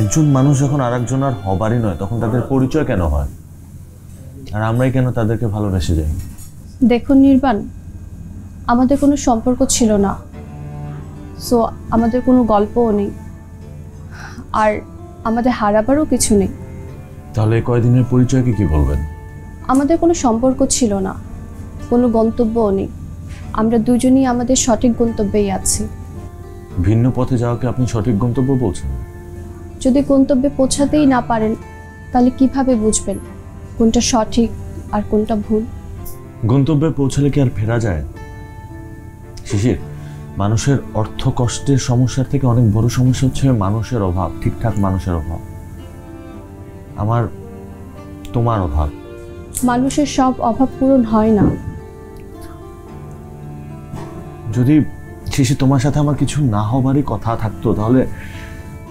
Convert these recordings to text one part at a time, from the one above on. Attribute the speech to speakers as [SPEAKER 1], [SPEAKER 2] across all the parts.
[SPEAKER 1] একজন মানুষ যখন আরেকজন আর হবারই নয় তখন তাদের পরিচয় কেন হয়, আর আমরাই কেন তাদেরকে ভালোবেসে যাই?
[SPEAKER 2] দেখুন নির্বাণ, আমাদের কোনো সম্পর্ক ছিল না, সো আমাদের কোনো গল্পও নেই, আর আমাদের হারাবারও কিছু নেই।
[SPEAKER 1] তাহলে কয়দিনের পরিচয়কে কি বলবেন?
[SPEAKER 2] আমাদের কোনো সম্পর্ক ছিল না, কোনো গন্তব্যও নেই, আমরা দুজনই আমাদের সঠিক গন্তব্যেই আছি।
[SPEAKER 1] ভিন্ন পথে যাওয়াকে আপনি সঠিক গন্তব্য বলছেন?
[SPEAKER 2] যদি গন্তব্যে পৌঁছাতেই না পারেন তাহলে কিভাবে বুঝবেন কোনটা সঠিক আর কোনটা ভুল?
[SPEAKER 1] গন্তব্যে পৌঁছালে কি আর ফেরা যায়? শিশির, মানুষের অর্থ কষ্টের সমস্যার থেকে অনেক বড় সমস্যা হচ্ছে মানুষের অভাব, ঠিকঠাক মানুষের অভাব। আমার তোমার অভাব।
[SPEAKER 2] মানুষের সব অভাব পূরণ হয় না।
[SPEAKER 1] যদি শিশির তোমার সাথে আমার কিছু না হবারই কথা থাকতো তাহলে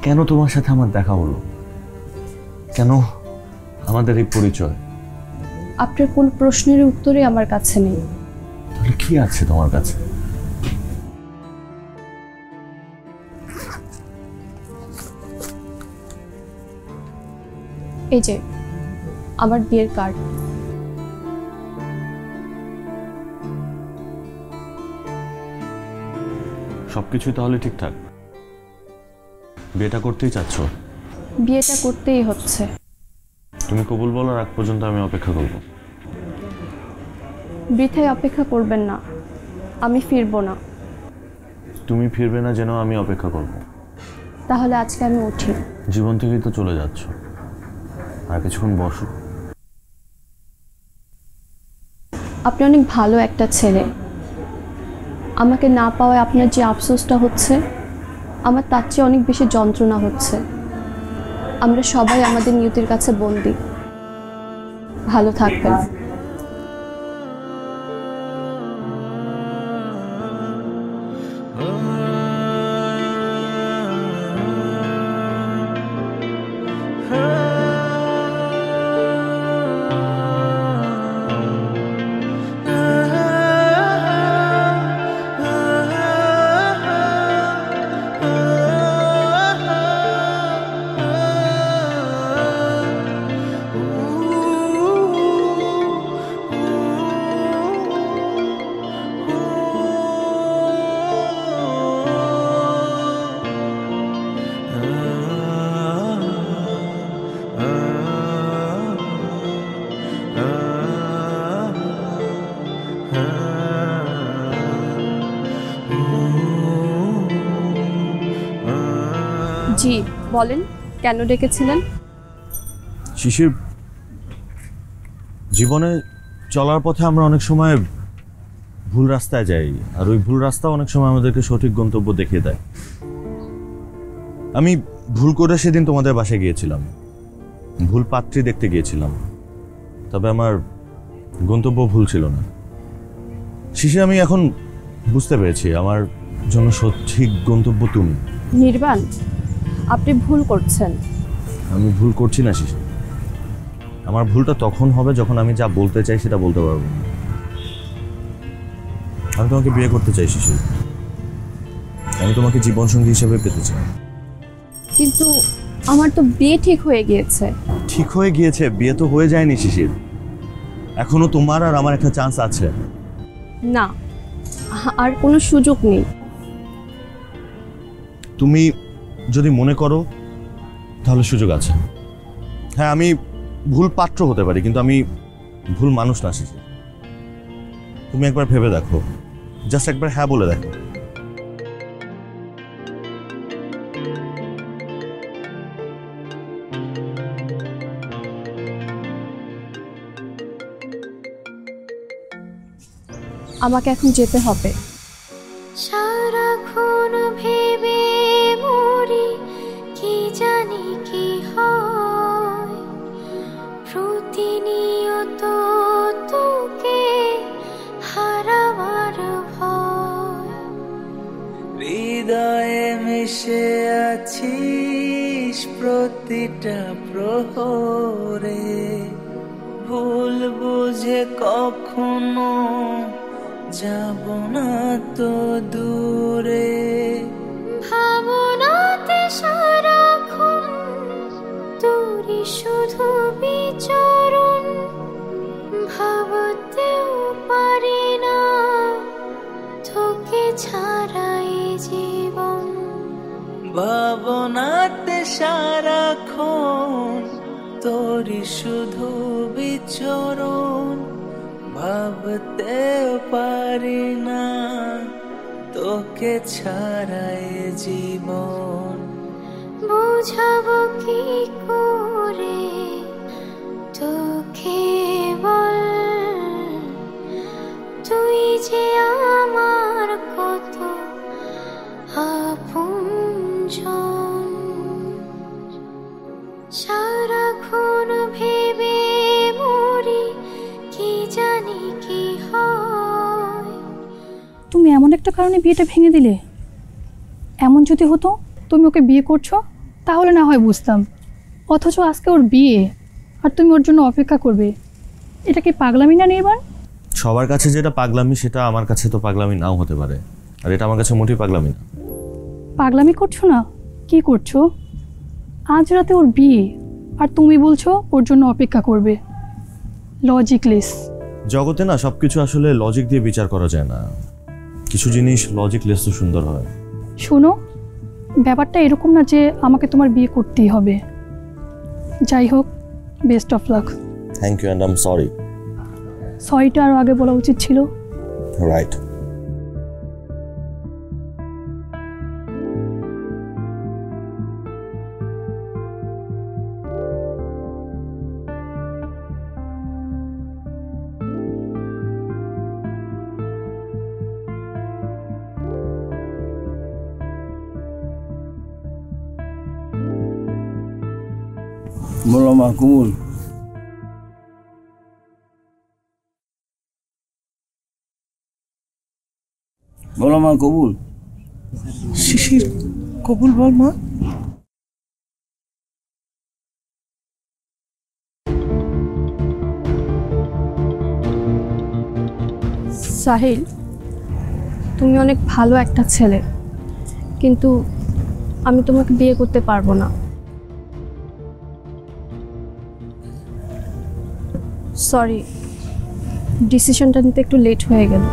[SPEAKER 1] কেন তোমার সাথে আমার দেখা হলো? কেন আমাদের এই পরিচয়?
[SPEAKER 2] আপনার কোন প্রশ্নের উত্তরই আমার কাছে নেই।
[SPEAKER 1] তাহলে কি আছে তোমার কাছে?
[SPEAKER 2] এই যে আমার বিয়ের কার্ড।
[SPEAKER 1] সবকিছুই তাহলে ঠিকঠাক? বিয়েটা করতেই চাচ্ছ?
[SPEAKER 2] বিয়েটা করতেই হচ্ছে।
[SPEAKER 1] তুমি কবুল বলার আগ পর্যন্ত আমি অপেক্ষা করব।
[SPEAKER 2] বৃথায় অপেক্ষা করবেন না, আমি ফিরবো না।
[SPEAKER 1] তুমি ফিরবে না যেন আমি অপেক্ষা করব।
[SPEAKER 2] তাহলে আজকে আমি উঠি।
[SPEAKER 1] জীবন থেকেই তো চলে যাচ্ছ, আর কিছুক্ষণ বসো।
[SPEAKER 2] আপনি অনেক ভালো একটা ছেলে, আমাকে না পাওয়ায় আপনার যে আফসোসটা হচ্ছে আমার তার চেয়ে অনেক বেশি যন্ত্রণা হচ্ছে। আমরা সবাই আমাদের নিয়তির কাছে বন্দী। ভালো থাকবেন। জি বলেন, কেন ডেকেছিলেন?
[SPEAKER 1] শিশির, জীবনে চলার পথে আমরা অনেক সময় ভুল রাস্তায় যাই, আর ওই ভুল রাস্তা অনেক সময় আমাদেরকে সঠিক গন্তব্য দেখিয়ে দেয়। আমি ভুল করে সেদিন তোমাদের বাসায় গিয়েছিলাম, ভুল পাত্রী দেখতে গিয়েছিলাম, তবে আমার গন্তব্য ভুল ছিল না। শিশির, আমি এখন বুঝতে পেরেছি আমার জন্য সঠিক গন্তব্য তুমি।
[SPEAKER 2] নির্বাণ, আপনি ভুল করছেন।
[SPEAKER 1] আমি ভুল করছি না শিশির, আমার ভুলটা তখন হবে যখন আমি যা বলতে চাই সেটা বলতে পারবো। আমি তোমাকে বিয়ে করতে চাই শিশির, আমি তোমাকে জীবনসঙ্গী হিসেবে পেতে চাই।
[SPEAKER 2] কিন্তু আমার তো বিয়ে ঠিক হয়ে গিয়েছে।
[SPEAKER 1] ঠিক হয়ে গিয়েছে? বিয়ে তো হয়ে যায়নি শিশির, এখনো তোমার আর আমার একটা চান্স আছে।
[SPEAKER 2] না, আর কোনো সুযোগ নেই।
[SPEAKER 1] তুমি যদি মনে করো তাহলে সুযোগ আছে। হ্যাঁ, আমি ভুল পাত্র হতে পারি, কিন্তু আমি ভুল মানুষ না শিশির। তুমি একবার ভেবে দেখো, জাস্ট একবার হ্যাঁ বলে দেখো।
[SPEAKER 2] আমাকে এখন যেতে হবে।
[SPEAKER 3] সারাক্ষণ ভেবে মরি, কি জানি কি হয়, প্রতিনিয়ত তোকে হারাবার ভয়।
[SPEAKER 4] হৃদয়ে মিশে আছিস প্রতিটা প্রহরে, ভুল বুঝে কখনো যাব না তো দূরে।
[SPEAKER 3] ভাবনাতে সারাক্ষণ
[SPEAKER 4] সারাক্ষণ তোরই শুধু বিচরণ, ভাবতেও পারি না তোকে ছাড়াই জীবন।
[SPEAKER 3] বুঝাবো কি করে তোকে বল, তুই যে আমার কত আপনজন। সারাক্ষণ ভেবে মরি কি জানি কি হয়।
[SPEAKER 5] তুমি এমন একটা কারণে বিয়েটা ভেঙে দিলে? এমন যদি হতো তুমি ওকে বিয়ে করছো তাহলে না হয় বুঝতাম, অথচ আজকে ওর বিয়ে আর তুমি ওর জন্য অপেক্ষা করবে, এটা কি পাগলামি না নির্বাণ?
[SPEAKER 1] সবার কাছে যেটা পাগলামি সেটা আমার কাছে তো পাগলামি নাও হতে পারে, আর এটা আমার কাছে মোটেই পাগলামি না।
[SPEAKER 5] পাগলামি করছো না? কি করছো? আজ রাতে ওর বিয়ে আর তুমি বলছো ওর জন্য অপেক্ষা করবে। লজিকলেস।
[SPEAKER 1] জগতে না সবকিছু আসলে লজিক দিয়ে বিচার করা যায় না, কিছু জিনিস লজিকলেস তো সুন্দর হয়।
[SPEAKER 5] শোনো, ব্যাপারটা এরকম না যে আমাকে তোমার বিয়ে করতেই হবে। যাই হোক, best of luck.
[SPEAKER 1] Thank you and I am sorry.
[SPEAKER 5] সরিটা আরও আগে বলা উচিত ছিল।
[SPEAKER 1] রাইট।
[SPEAKER 6] বলো মাহকুমুল, বলো মা কবুল।
[SPEAKER 4] শিশির কবুল বল মা।
[SPEAKER 2] সাহিল, তুমি অনেক ভালো একটা ছেলে, কিন্তু আমি তোমাকে বিয়ে করতে পারবো না। সরি, ডিসিশনটা নিতে একটু লেট হয়ে গেল।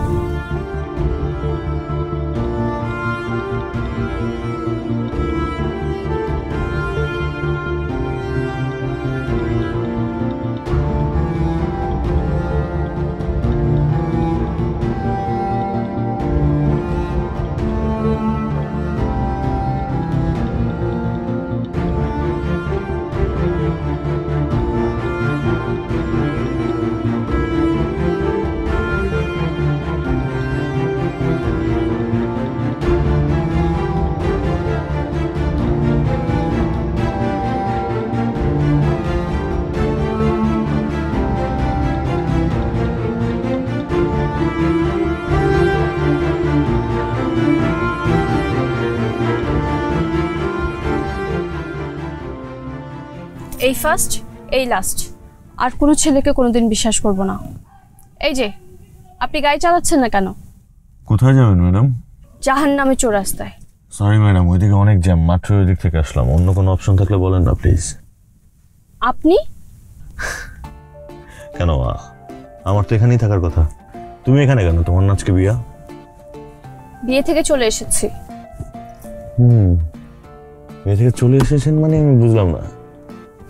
[SPEAKER 2] এই ফার্স্ট, এই লাস্ট, আর কোনো ছেলেকে কোনোদিন বিশ্বাস করব না। এই যে আপনি গাড়ি চালাচ্ছেন না কেন?
[SPEAKER 1] কোথায় যাবেন ম্যাডাম?
[SPEAKER 2] জাহান্নামে চৌরাস্তায়।
[SPEAKER 1] সরি ম্যাডাম, ওইদিকে অনেক জ্যাম, মাত্র ওই দিক থেকে আসলাম। অন্য কোনো অপশন থাকলে বলেন না প্লিজ।
[SPEAKER 2] আপনি
[SPEAKER 1] কেন? আমার তো এখানেই থাকার কথা। তুমি এখানে কেন? তোমার না আজকে বিয়া?
[SPEAKER 2] বিয়ে থেকে চলে এসেছি।
[SPEAKER 1] বিয়ে থেকে চলে এসেছেন মানে আমি বুঝলাম না।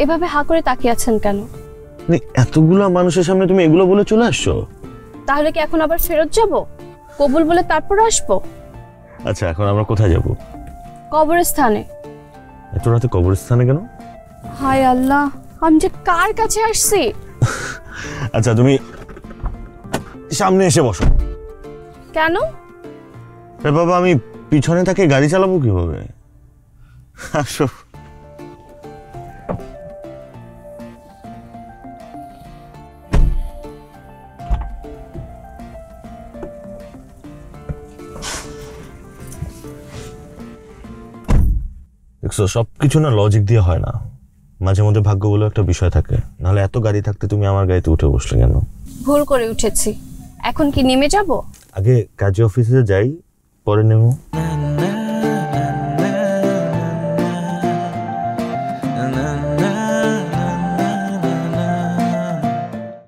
[SPEAKER 2] এভাবে হা করে তাকিয়ে আছেন কেন?
[SPEAKER 1] এতগুলা মানুষের সামনে তুমি এগুলো বলে চলে আসছো?
[SPEAKER 2] তাহলে কি এখন আবার ফেরত যাব? কবুল বলে তারপর আসবো?
[SPEAKER 1] আচ্ছা, এখন আমরা কোথায় যাব?
[SPEAKER 2] কবরস্থানে।
[SPEAKER 1] এত রাতে কবরস্থানে কেন?
[SPEAKER 2] হায় আল্লাহ, আমি যে কার কাছে আসছি।
[SPEAKER 1] আচ্ছা, তুমি সামনে এসে বসো।
[SPEAKER 2] কেন?
[SPEAKER 1] বাবা, আমি পিছনে তাকে গাড়ি চালাবো কিভাবে? আসো। দেখছো, সবকিছু না লজিক দিয়ে হয় না, মাঝে মধ্যে ভাগ্য বলে একটা বিষয় থাকে। নাহলে এত গাড়ি থাকতে তুমি আমার গাড়িতে উঠে বসলে কেন?
[SPEAKER 2] ভুল করে উঠেছি, এখন কি নেমে যাব?
[SPEAKER 1] আগে কাজী অফিসে যাই, পরে নেমো।
[SPEAKER 4] না